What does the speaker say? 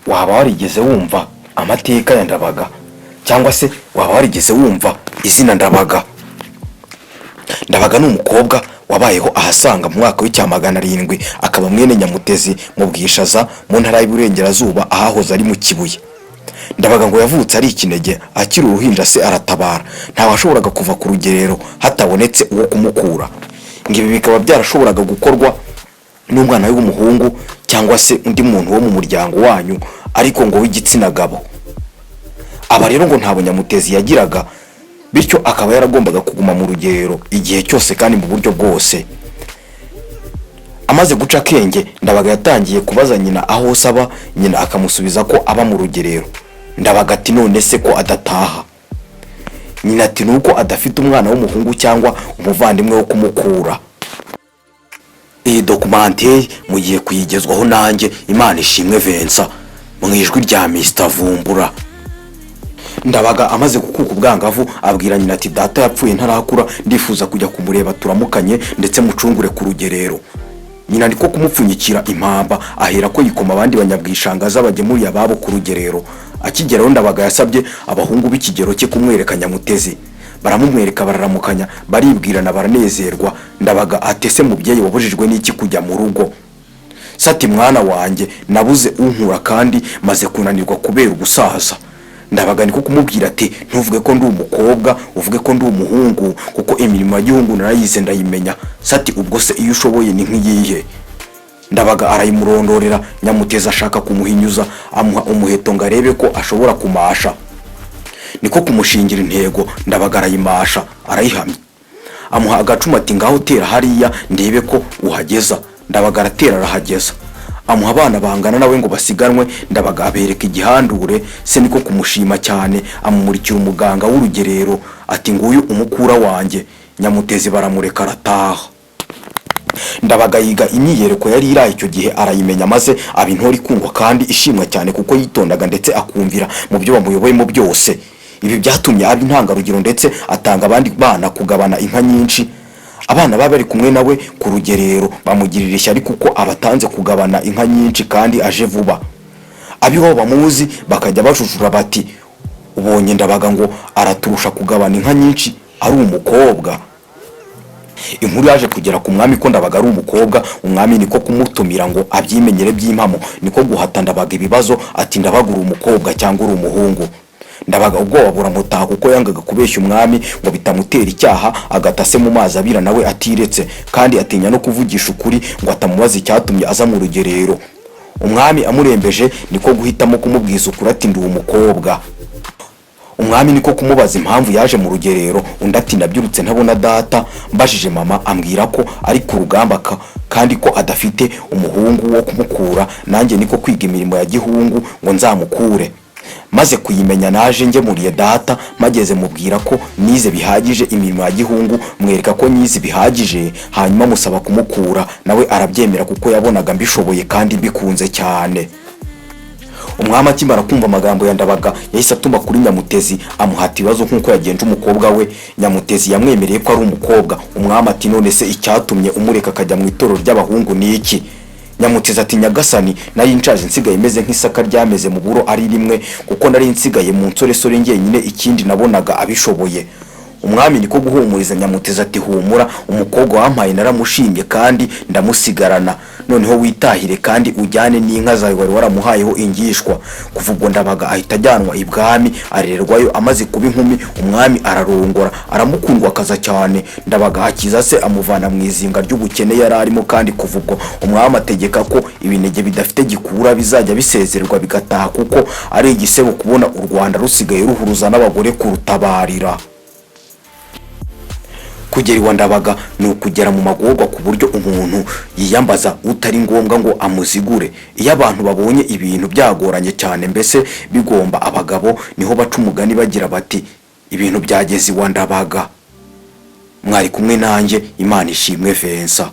waba warigeze wumva amateka ya Ndabaga cyangwa se waba warigeze wumva izina Ndabaga? Ndabaga ni umukobwa wabayeho ahasanga mu mwaka w'700 akaba mwene Nyamutezi mu Bwishaza mu ntara y'Iburengerazuba ahahoze ari mu Kibuye. Ndabaga ngo yavutse ari ikinege akiri uruhinja se aratabara, nta washoboraga kuva ku rugerero hatabonetse uwo kumukura. Ngibi bikaba byarashoboraga gukorwa n'umwana we w'umuhungu cyangwa se undi muntu wo mu muryango wanyu ariko ngo w'igitsina gabo. Aba rero ngo nta Nyamutezi yagiraga, bityo akaba yaragombaga kuguma mu rugerero igihe cyose kandi mu buryo bwose. Amaze guca kenge, Ndabaga yatangiye kubaza nyina aho saba, nyina akamusubiza ko aba mu rugerero. Ndabaga ati none se ko adataha? Nyina ati nuko adafite umwana w'umuhungu cyangwa umuvandimwe wo kumukura. Iyi documente mugiye kuyigezwaho nanjye Imana ishimwe Vincent mu ijwi rya Mr Vumbura. Ndabaga amaze gukuka ubwangavu abwira nyina ati data yapfuye ntarakura, ndifuza kujya kumureba turamukanye ndetse mucungure ku rugerero. Nyina ndiko kumupfunyikira impamba ahera ko yikoma abandi banyabwishangaza bagemuriye ababo ku rugerero. Akigeraho Ndabaga yasabye abahungu b'ikigero cye kumwereka Nyamutezi. Baramumwereka bararamukanya baribwirana baranezerwa. Ndabaga atese mubyeyi wabujijwe n'iki kujya mu rugo? Sati mwana wanjye nabuze unkura kandi maze kunanirwa kubera ubusaza. Ndabaga niko kumubwira ati ntuvuge ko ndi umukobwa uvuge ko ndi umuhungu kuko imirimo y'igihungu narayize ndayimenya. Sati ubwo se iyo ushoboye ni nk'iyihe? Ndabaga arayimurondorera. Nyamutezi ashaka kumuhinyuza amuha umuheto ngo arebe ko ashobora kumasha. Niko kumushingira intego. Ndabaga arayimasha arayihamya. Amuha agacuma ati ngaho tera hariya ndebe ko uhageza. Ndabaga aratera arahageza. Amuha abana bangana nawe ngo basiganwe. Ndabaga abereka igihandure. Se niko kumushima cyane amumurikira umuganga w'urugerero ati nguyu umukura wanjye. Nyamutezi baramureka arataha. Ndabaga yiga imyiyereko yari iraye icyo gihe arayimenya maze abintori kungwa kandi ishimwa cyane kuko yitondaga ndetse akumvira mu byo bamuyoboyemo byose. Ibi byatumye abi ntangarugero ndetse atanga abandi bana kugabana inka nyinshi. Abana bari kumwe nawe ku rugerero bamugirira ishyari kuko abatanze kugabana inka nyinshi kandi aje vuba. Abiho bamuzi bakajya bajujura bati ubonye Ndabaga ngo araturusha kugabana inka nyinshi ari umukobwa. Inkuru yaje kugera ku mwami ko Ndabaga ari umukobwa. Umwami niko kumutumira ngo abyimenyere by'impamo, niko guhata Ndabaga ibibazo ati Ndabaga uri umukobwa cyangwa uri umuhungu. Ndabaga ubwoba buramutaha kuko yangaga kubeshya umwami ngo bitamutera icyaha agatase mu mazi abira nawe atiretse, kandi atinya no kuvugisha ukuri ngo atamubaza icyatumye aza mu rugerero. Umwami amurembeje niko guhitamo kumubwiza ukuri ati ndi umukobwa. Umwami niko kumubaza impamvu yaje mu rugerero. Undi ati ndabyurutse ntabona data, mbajije mama ambwira ko ari ku rugamba kandi ko adafite umuhungu wo kumukura, nanjye niko kwiga imirimo ya gihungu ngo nzamukure. Maze kuyimenya naje nge muriye data, mageze mubwira ko nize bihagije imirimo ya gihungu, mwereka ko nize bihagije, hanyuma musaba kumukura nawe arabyemera kuko yabonaga mbishoboye kandi bikunze cyane. Umwami akimara kumva amagambo ya Ndabaga yahise atuma kuri Nyamutezi amuhata ibibazo nk'uko yagenje umukobwa we. Nyamutezi yamwemereye ko ari umukobwa. Umwami ati none se icyatumye umureka akajya mu itorero ry'abahungu ni iki? Nyamutezi ati nyagasani nari nshaje nsigaye meze nk'isaka ryameze mu buro ari rimwe kuko nari nsigaye mu nsoresore njyenyine, ikindi nabonaga abishoboye. Umwami niko guhumuriza Nyamutezi ati humura, umukobwa wampaye naramushimye kandi ndamusigarana. Noneho witahire kandi ujyane n'inka zawe wari waramuhayeho ingishwa. Kuva ubwo Ndabaga ahita ajyanwa ibwami arererwayo. Amaze kuba inkumi umwami ararongora aramukundwa akaza cyane. Ndabaga akiza se amuvana mu izinga ry'ubukene yari arimo, kandi kuva ubwo umwami ategeka ko ibinege bidafite gikura bizajya bisezererwa bigataha kuko ari igisebo kubona u Rwanda rusigaye ruhuruza n'abagore kurutabarira. Kugera iwa Ndabaga ni ukugera mu magorwa ku buryo umuntu yiyambaza utari ngombwa ngo amuzigure. Iyo abantu babonye ibintu byagoranye cyane mbese bigomba abagabo, niho baca umugani bagira bati ibintu byageze iwa Ndabaga. Mwari kumwe nanjye Imana ishimwe Vincent.